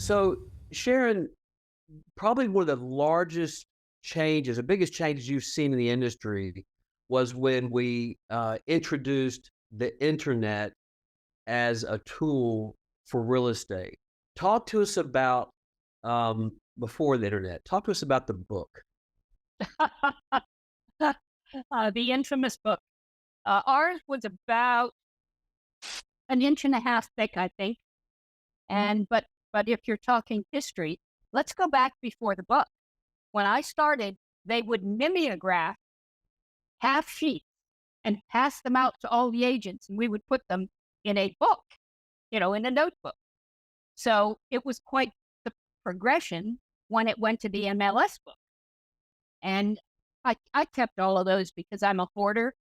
So, Sharon, probably one of the largest changes, the biggest changes you've seen in the industry was when we introduced the internet as a tool for real estate. Talk to us about before the internet. Talk to us about the book. The infamous book. Ours was about an inch and a half thick, I think. And but if you're talking history, let's go back before the book. When I started, they would mimeograph half sheets and pass them out to all the agents, and we would put them in a book, in a notebook. So it was quite the progression when it went to the MLS book. And I kept all of those because I'm a hoarder.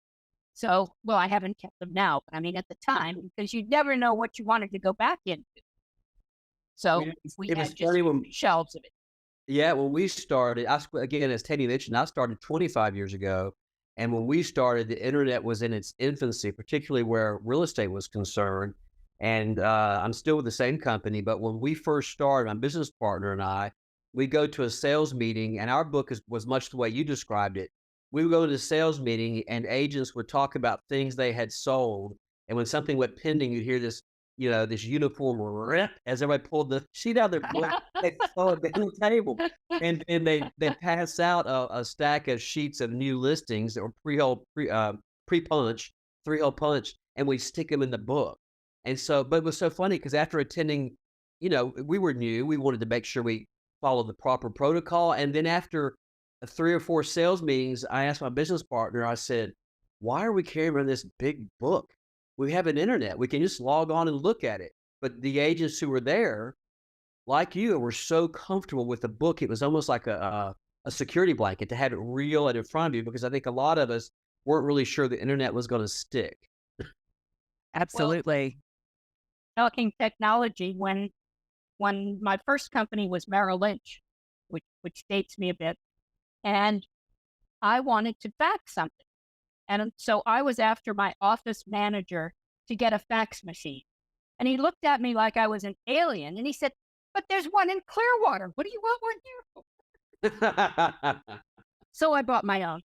So, well, I haven't kept them now, but I mean, at the time, because you never know what you wanted to go back into. I So mean, we it was had just funny when shelves of it. yeah, when we started, again, as Teddy mentioned, I started 25 years ago, and when we started, the internet was in its infancy, particularly where real estate was concerned. And I'm still with the same company, but when we first started, my business partner and I, we go to a sales meeting, and our book was much the way you described it. We would go to the sales meeting, and agents would talk about things they had sold, and when something went pending, you'd hear this, this uniform rip as everybody pulled the sheet out of their book. They throw it down the table, and they pass out a stack of sheets of new listings or pre-punch, 3-hole punch, and we stick them in the book. And so, but it was so funny because after attending, we were new, we wanted to make sure we followed the proper protocol, and then after 3 or 4 sales meetings, I asked my business partner, I said, "Why are we carrying around this big book? We have an internet, we can just log on and look at it." But the agents who were there, like you, were so comfortable with the book, it was almost like a security blanket to have it real and in front of you, because I think a lot of us weren't really sure the internet was gonna stick. Well, Absolutely. talking technology, when my first company was Merrill Lynch, which dates me a bit, and I wanted to fax something. And so I was after my office manager to get a fax machine. And he looked at me like I was an alien and he said, "But there's one in Clearwater. What do you want one here for?" So I bought my own.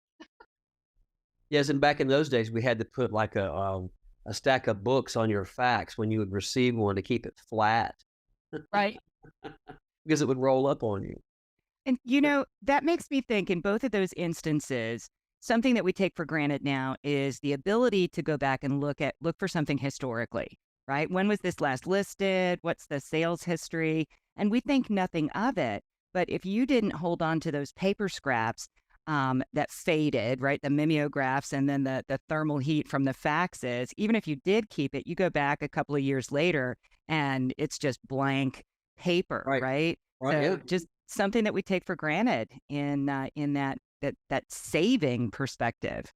Yes, and back in those days, we had to put like a stack of books on your fax when you would receive one to keep it flat Right. because it would roll up on you. And, that makes me think in both of those instances, something that we take for granted now is the ability to go back and look for something historically, right? When was this last listed? What's the sales history? And we think nothing of it. But if you didn't hold on to those paper scraps that faded, right? The mimeographs and then the thermal heat from the faxes, even if you did keep it, you go back a couple of years later and it's just blank paper, Right. right? Right. So Yeah. just something that we take for granted in that saving perspective.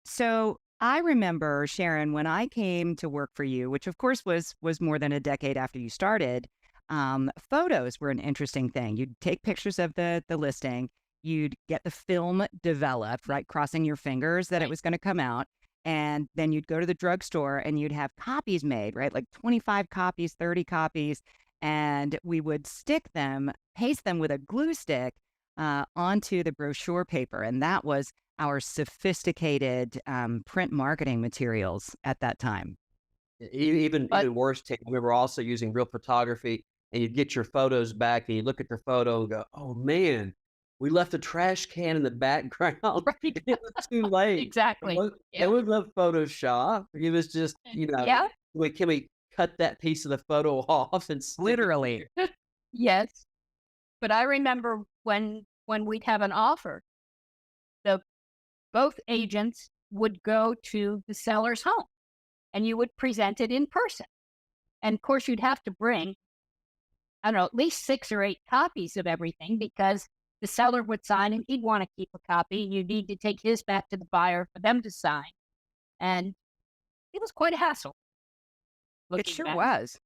So I remember, Sharon, when I came to work for you, which of course was more than a decade after you started, photos were an interesting thing. You'd take pictures of the listing, you'd get the film developed, right, crossing your fingers that it Right. was going to come out. And then you'd go to the drugstore and you'd have copies made, right? Like 25 copies, 30 copies. And we would stick them, paste them with a glue stick onto the brochure paper. And that was our sophisticated print marketing materials at that time. Even But even worse, Tim, we were also using real photography, and you'd get your photos back, and you look at the photo and go, "Oh man, we left a trash can in the background. right. It was too late." Exactly. It Yeah. was no Photoshop. It was just, Yeah. can we cut that piece of the photo off and stick it Literally. here? Yes. But I remember when we'd have an offer, the both agents would go to the seller's home and you would present it in person. And of course, you'd have to bring, I don't know, at least 6 or 8 copies of everything because the seller would sign and he'd want to keep a copy. You need to take his back to the buyer for them to sign. And it was quite a hassle It looking sure back. was.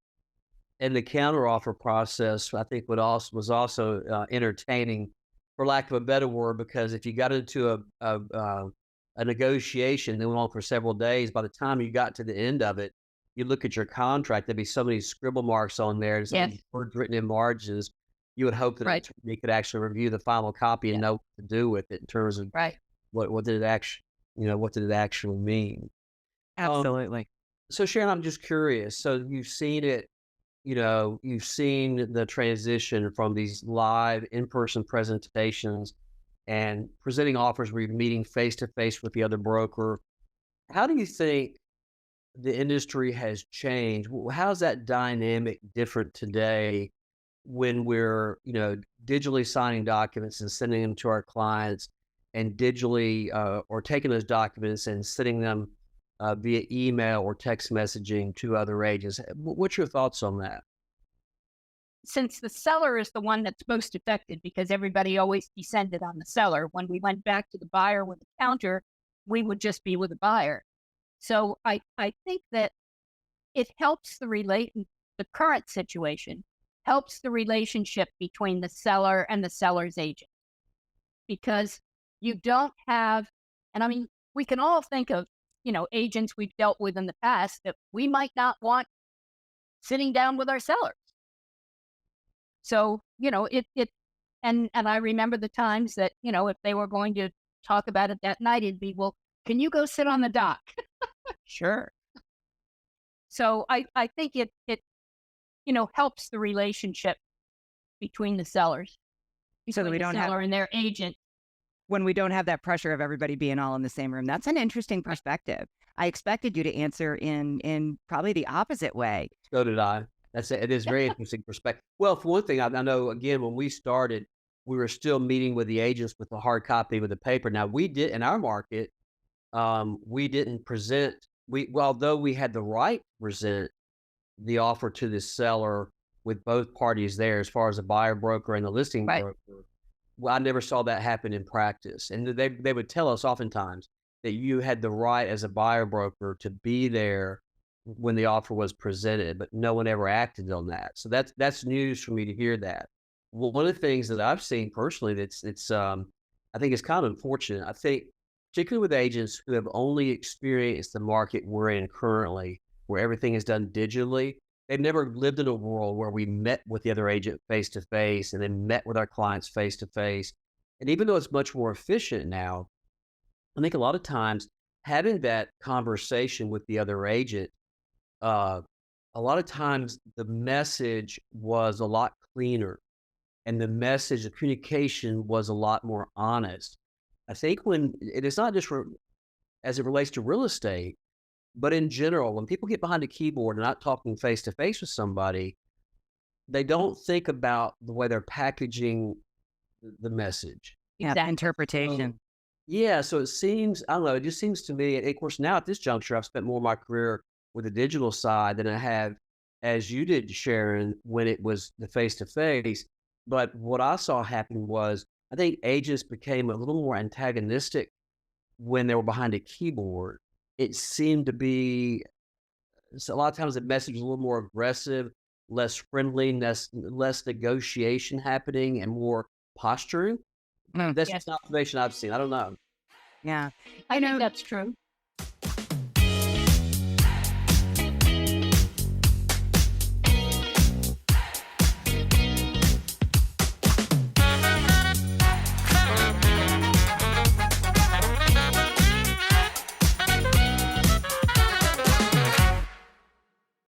And the counteroffer process, I think, was also entertaining, for lack of a better word, because if you got into a negotiation that went on for several days, by the time you got to the end of it, you look at your contract, there'd be so many scribble marks on there, and so Yes. many words written in margins. You would hope that an Right. attorney could actually review the final copy and Yeah. know what to do with it in terms of Right. what did it actually, what did it actually mean? Um, Absolutely. so Sharon, I'm just curious. So you've seen it, you've seen the transition from these live in-person presentations and presenting offers where you're meeting face to face with the other broker. How do you think the industry has changed? How's that dynamic different today when we're, digitally signing documents and sending them to our clients and digitally or taking those documents and sending them via email or text messaging to other agents? What's your thoughts on that? Since the seller is the one that's most affected because everybody always descended on the seller. When we went back to the buyer with the counter, we would just be with the buyer. So I think that it helps the current situation helps the relationship between the seller and the seller's agent because you don't have, and I mean, we can all think of, agents we've dealt with in the past that we might not want sitting down with our sellers. So, and I remember the times that, if they were going to talk about it that night, it'd be, well, can you go sit on the dock? Sure. So I think it helps the relationship between the sellers, So that between we the don't have seller and their agent. when we don't have that pressure of everybody being all in the same room. That's an interesting perspective. I expected you to answer in probably the opposite way. So did I. That's it. It is very interesting perspective. Well, for one thing, I know again when we started, we were still meeting with the agents with the hard copy with the paper. Now we did in our market, we didn't present. Although we had the right to present the offer to the seller with both parties there, as far as the buyer broker and the listing Right. broker. Well, I never saw that happen in practice, and they would tell us oftentimes that you had the right as a buyer broker to be there when the offer was presented, but no one ever acted on that. So that's news for me to hear that. Well, one of the things that I've seen personally I think it's kind of unfortunate. I think particularly with agents who have only experienced the market we're in currently, where everything is done digitally, they've never lived in a world where we met with the other agent face to face and then met with our clients face to face. And even though it's much more efficient now, I think a lot of times having that conversation with the other agent, uh, a lot of times the message was a lot cleaner and the message, the communication was a lot more honest. I think when it is not just as it relates to real estate, but in general, when people get behind a keyboard and not talking face to face with somebody, they don't think about the way they're packaging the message. Yeah, Exactly. interpretation. Yeah, so it seems, I don't know, it just seems to me, and of course, now at this juncture, I've spent more of my career with the digital side than I have as you did, Sharon, when it was the face to face. But what I saw happen was I think agents became a little more antagonistic when they were behind a keyboard. It seemed to be so a lot of times the message was a little more aggressive, less friendly, less negotiation happening, and more posturing. Mm, That's Yes, just an observation I've seen. I don't know. yeah. I You think know, that's true.